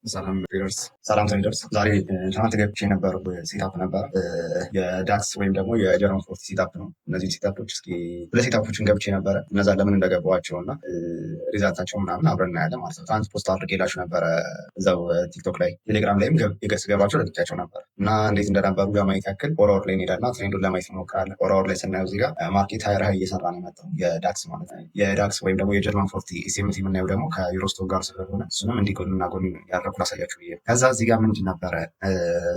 ሰላም ትሬደርስ ዛሬ ትናንት ገብቼ የነበረው ሴታፕ ነበረ። የዳክስ ወይም ደግሞ የጀርመን ፎርቲ ሴታፕ ነው። እነዚህ ሴታፖች እስኪ ሁለት ሴታፖችን ገብቼ ነበረ። እነዛ ለምን እንደገባዋቸው እና ሪዛልታቸው ምናምን አብረን እናያለን ማለት ነው። ትናንት ፖስት አድርጌላችሁ ነበረ እዛው ቲክቶክ ላይ፣ ቴሌግራም ላይም ገባቸው ለቅቄያቸው ነበር እና እንዴት እንደነበሩ ለማየት ያክል ኦራወር ላይ እንሄዳለን። ትሬንዱን ለማየት እንሞክራለን። ኦራወር ላይ ስናየው እዚህ ጋር ማርኬት ሀይር ሀይ እየሰራ ነው የመጣው የዳክስ ማለት ነው። የዳክስ ወይም ደግሞ የጀርመን ፎርቲ ኤስኤምቲ የምናየው ደግሞ ከዩሮስቶክ ጋር ስለሆነ እሱንም እንዲህ ጎንና ጎን ያደረኩ ላሳያችሁ ብዬ ነው። ከዛ እዚህ ጋር ምንድን ነበረ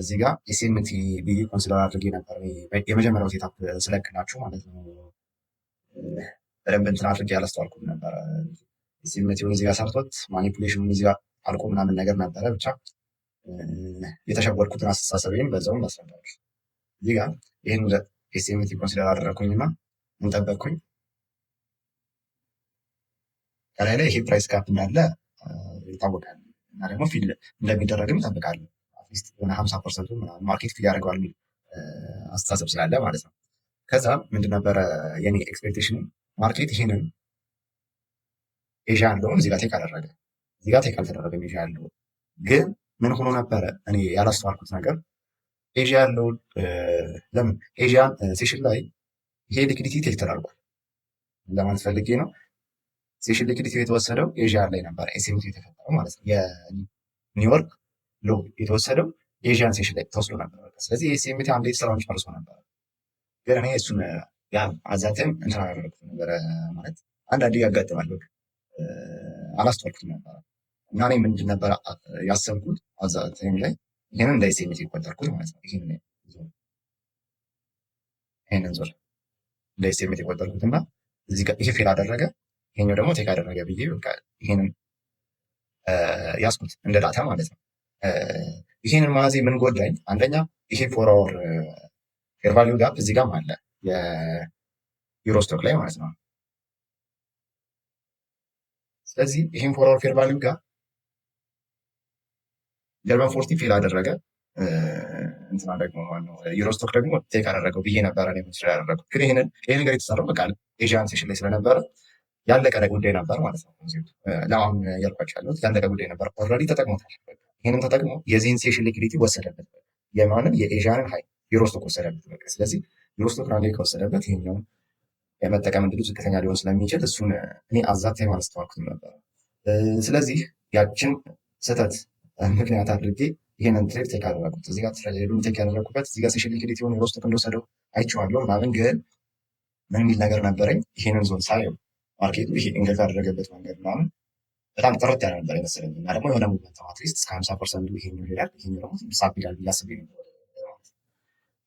እዚህ ጋር ኤስኤምቲ ብዬ ኮንሲደር አድርጌ ነበር የመጀመሪያው ሴታፕ ስለክላችሁ ማለት ነው። በደንብ እንትን አድርጌ ያላስተዋልኩም ነበረ። ኤስኤምቲውን እዚህ ጋር ሰርቶት ማኒፑሌሽኑን እዚህ ጋር አልቆ ምናምን ነገር ነበረ። ብቻ የተሸወድኩትን አስተሳሰቤን በዛውም ላስረዳችሁ። እዚህ ጋር ይህን ኤስኤምቲ ኮንሲደር አደረግኩኝና እንጠበቅኩኝ ከላይ ላይ ይሄ ፕራይስ ካፕ እንዳለ ይታወቃል እና ደግሞ ፊል እንደሚደረግም እጠብቃለሁ። አትሊስት የሆነ 50% ምናምን ማርኬት ፊል ያደርገዋል የሚል አስተሳሰብ ስላለ ማለት ነው። ከዛ ምንድን ነበረ የኔ ኤክስፔክቴሽን ማርኬት ይሄንን ኤዥያ ያለውን እዚህ ጋር ቴክ አደረገ። እዚህ ጋር ቴክ አልተደረገም። ኤዥያ ያለው ግን ምን ሆኖ ነበረ እኔ ያላስተዋልኩት ነገር ኤዥያ ያለውን ለምን ኤዥያን ሴሽን ላይ ይሄ ሊኩዲቲ ቴክ ተደርጓል ለማለት ፈልጌ ነው። ሴሽን ሊኩዲቲ የተወሰደው ኤዥያ ላይ ነበር። ኤስኤምቲ የተፈጠረው ማለት ነው። የኒውዮርክ ሎ የተወሰደው ኤዥያን ሴሽን ላይ ተወስዶ ነበር። ስለዚህ ኤስኤምቲ አንዴ ስራውን ጨርሶ ነበር። ግን እኔ እሱን አዛትም እንትን አላደረኩትም ነበረ ማለት አንዳንዴ ያጋጥማል። አላስተዋልኩትም ነበረ እና እኔ ምንድን ነበረ ያሰብኩት አዛትም ላይ ይህንን እንደ ኤስኤምቲ የቆጠርኩት ማለት ነው። ይህንን ዞር እንደ ኤስኤምቲ የቆጠርኩት እና እዚህ ጋር ይሄ ፌል አደረገ ይሄኛው ደግሞ ቴክ አደረገ ብዬ በቃ ይሄንን ያስኩት እንደ ዳታ ማለት ነው። ይሄንን ማዜ ምን ጎዳኝ? አንደኛ ይሄ ፎር አወር ፌር ቫልዩ ጋፕ እዚህ ጋር አለ የዩሮስቶክ ላይ ማለት ነው። ስለዚህ ይሄን ፎር አወር ፌር ቫልዩ ጋር ጀርመን ፎርቲ ፌል አደረገ እንትና ደግሞ ማነው ዩሮስቶክ ደግሞ ቴክ አደረገው ብዬ ነበረ ነው ያደረገው። ግን ይሄ ነገር የተሰራው በቃ ኤዥያን ሴሽን ላይ ስለነበረ ያለቀ ጉዳይ ነበር ማለት ነው። ለአሁን ያልኳቸው ያሉት ያለቀ ጉዳይ ነበር። ኦልሬዲ ተጠቅሞታል። ይህንም ተጠቅሞ የዚህን ሴሽን ሊኩዲቲ ወሰደበት። የማንም የኤዥያንን ሀይ ዩሮስቶክ ወሰደበት። በቃ ስለዚህ ዩሮስቶክ አንዴ ከወሰደበት ይሄኛውን የመጠቀም እድሉ ዝቅተኛ ሊሆን ስለሚችል እሱን እኔ አዛታይ አላስተዋልኩትም ነበር። ስለዚህ ያችን ስህተት ምክንያት አድርጌ ይሄንን ትሬድ ቴክ አደረኩት። እዚህ ጋር ትሬዱን ቴክ ያደረኩበት እዚህ ጋር ሴሽን ሊኩዲቲ ሆነ ዩሮስቶክ እንደወሰደው አይቼዋለሁ ምናምን። ግን ምን የሚል ነገር ነበረኝ ይሄንን ዞን ሳየው ማርኬቱ ይሄ እንገት ያደረገበት መንገድ ምናምን በጣም ጥርት ያለ ነበር የመሰለኝ እና ደግሞ የሆነ ሙቭመንት አትሊስት እስከ 50% ይሄኛው ይሄዳል ይሄኛው ደግሞ ሳብ ይላል ብዬ አስቤ ነበር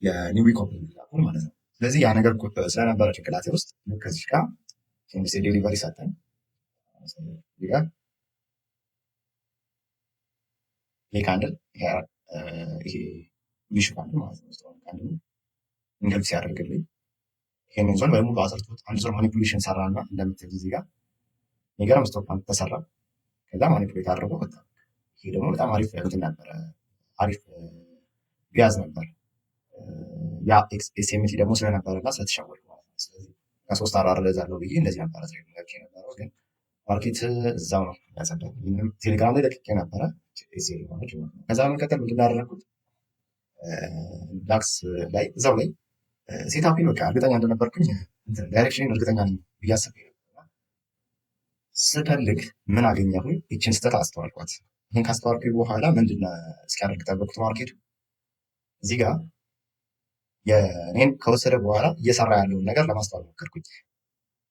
የኒው ዊክ ኦፕኒንግ ማለት ነው። ስለዚህ ያ ነገር ስለነበረ ጭንቅላቴ ውስጥ ከዚህ ጋር ሴንስ ዴሊቨሪ ሰጠን ይሄ ካንድል ይሄ ቢሽ ካንድል ማለት ነው። ካንድል እንግዲህ ሲያደርግልኝ ይሄንን ዞን በሙሉ አሰርቶት አንድ ዞን ማኒፑሌሽን ሰራና እንደምትል እዚህ ጋር ነገር መስቶፕ ተሰራ። ከዛ ማኒፑሌት አድርጎ ወጣ። ይሄ ደግሞ በጣም አሪፍ እንትን ነበረ፣ አሪፍ ቢያዝ ነበር። ያ ኤስኤምቲ ደግሞ ስለነበረና ስለተሻወልኩ ማለት ነው። ስለዚህ ከሶስት አራር ለዛለው ብዬ እንደዚህ ነበረ ትሬድ ለክ የነበረው ግን ማርኬት እዛው ነው ያጸደቀው። ይሄንም ቴሌግራም ላይ ለቅቄ ነበረ ኤስኤል ማለት ነው። ከዛ በመቀጠል ምንድን አደረኩት ዳክስ ላይ እዛው ላይ ሴታፒ በቃ እርግጠኛ እንደነበርኩኝ ዳይሬክሽን እርግጠኛ ነኝ ብዬ አስቤ ነበር። ስፈልግ ምን አገኘሁኝ? ይችን ስህተት አስተዋልኳት። ይህን ካስተዋልኩኝ በኋላ ምንድን እስኪያደርግ ጠበቅኩት ማርኬቱ እዚህ ጋር የኔን ከወሰደ በኋላ እየሰራ ያለውን ነገር ለማስተዋል ሞከርኩኝ።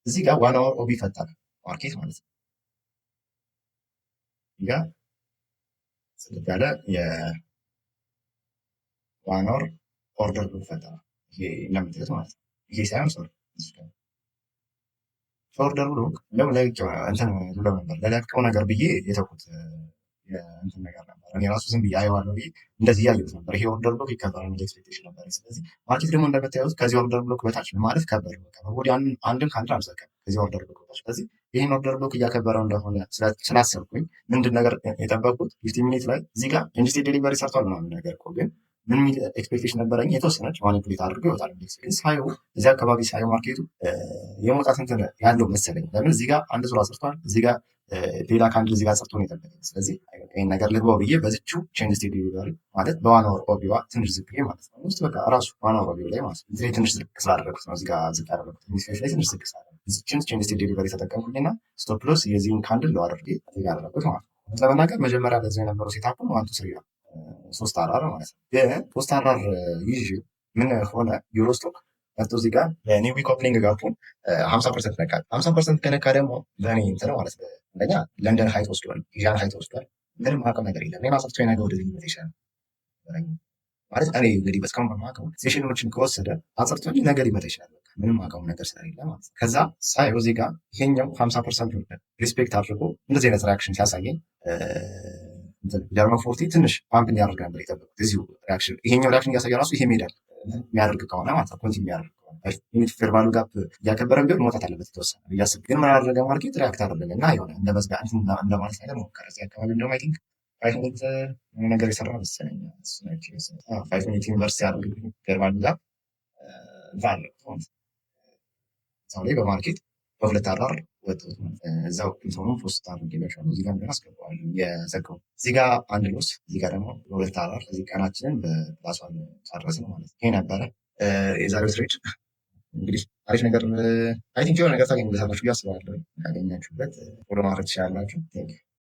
እዚህ ጋር ዋን አወር ኦቢ ፈጠረ ማርኬት ማለት ነው። እዚህ ጋር ስልክ ያለ የዋን አወር ኦርደር ብሎ ፈጠረ። ይሄ እንደምትሉት ማለት ነው። ይሄ ሳይሆን ኦርደር ብሎ እንደውም እንትን ብሎ ነበር ለለቀው ነገር ብዬ የተውኩት እንትን ነገር ነበር። እኔ ራሱ ዝም ብዬ አየዋለሁ ብዬ እንደዚህ እያየሁት ነበር። ይሄ ኦርደር ብሎክ ይከበራል የሚል ኤክስፔክቴሽን ነበር። ስለዚህ ማርኬት ደግሞ እንደምታዩት ከዚህ ኦርደር ብሎክ በታች ማለት ከበር በቃ ወዲያ አንድን ከአንድ አልዘቀም ከዚህ ኦርደር ብሎክ በታች። ስለዚህ ይህን ኦርደር ብሎክ እያከበረው እንደሆነ ስላሰብኩኝ ምንድን ነገር የጠበቁት 15 ሚኒት ላይ እዚህ ጋር ኢንዱስትሪ ዴሊቨሪ ሰርቷል ምናምን ነገር እኮ ግን ምን የሚል ኤክስፔክቴሽን ነበረኝ? የተወሰነች ማኒፑሌት አድርጎ ይወጣል ኢንዴክስ። ግን ሳየው እዚህ አካባቢ ሳየው ማርኬቱ የመውጣት እንትን ያለው መሰለኝ። ለምን እዚህ ጋር አንድ ዙር አጽርቷል፣ እዚህ ጋር ሌላ ከአንድ እዚህ ጋር ጽርቶ ነው የጠበቀኝ። ስለዚህ ይህን ነገር ልግባው ብዬ በዝቹ ቼንጅ ስቴት ዲሊቨሪ ማለት በዋና ወር ኦቢዋ ትንሽ ዝቅ ብዬ ማለት ነው ውስጥ በቃ ራሱ ዋና ወር ኦቢዋ ላይ ማለት ነው እዚህ ትንሽ ዝቅ ስላደረጉት ነው እዚህ ጋር ዝቅ ያደረጉት ሚኒስፌሽ ላይ ትንሽ ዝቅ ስላደረጉት ዝችን ቼንጅ ስቴት ዲሊቨሪ ተጠቀምኩኝና ስቶፕ ሎስ የዚህን ካንድል ለው አድርጌ እዚህ ጋር ያደረጉት ማለት ነው። ለመናገር መጀመሪያ ለዚህ የነበረው ሴታፕ ዋን ቱ ስሪ ነው 3 አራር ማለት ነው። ግን 3 አራር ይዤ ምን ሆነ ዩሮ ስቶክ መጥቶ እዚህ ጋር የኒው ዊክ ኦፕኒንግ ጋፑን 50% ነካ። 50% ከነካ ደግሞ ለእኔ እንትን ማለት ነው አንደኛ ለንደን ሀይት ወስዷል፣ ኢዣን ሀይት ወስዷል። ምንም ማውቀው ነገር የለም። እኔ ማሰብቶ ነገ ወደዚህ ሊመጣ ይችላል ማለት እኔ እንግዲህ በስካሁን በማውቀው ሴሽኖችን ከወሰደ አጽርቶኝ ነገ ሊመጣ ይችላል። ምንም አውቀው ነገር ስለሌለ ማለት ነው። ከዛ ሳየው እዚህ ጋር ይሄኛው 50% ሪስፔክት አድርጎ እንደዚህ አይነት ሪያክሽን ሲያሳየኝ ጀርመን ፎርቲ ትንሽ ፓምፕ እንዲያደርግ ነበር የጠበቁት። እዚሁ ሪያክሽን ይሄኛው ሪያክሽን እያሳየ ራሱ ይሄ ሜዳል የሚያደርግ ከሆነ ማለት ነው ኮንቲኒ የሚያደርግ ከሆነ ፌር ቫሉ ጋፕ እያከበረን ቢሆን መውጣት አለበት የተወሰነ እያስብ ግን ምን አደረገ ማርኬት ሪያክት አደረገ እና የሆነ እንደ መዝጋ እንደማለት ነገር ሞከረ። እዚህ አካባቢ እንደውም አይ ቲንክ 5 ሚኒት ነገር የሰራ መሰለኝ 5 ሚኒት ዩኒቨርሲቲ ያደርግ ፌር ቫሉ ጋፕ ቫለ ሰው ላይ በማርኬት በሁለት አራር ወጥቶት እዛው እንትኑን ፖስት አድርጌላችኋለሁ። እዚህ ጋር እንደሆነ አስገባዋለሁ የዘጋው እዚህ ጋር አንድ ሎስ እዚህ ጋር ደግሞ በሁለት አራር እዚህ ቀናችንን በፕላሷን ጨረስን ማለት ነው። ይሄ ነበረ የዛሬው ትሬድ። እንግዲህ አሪፍ ነገር አይ ቲንክ የሆነ ነገር ታገኙበታላችሁ ብዬ አስባለሁ። ያገኛችሁበት ፎሎ ማድረግ ትችላላችሁ።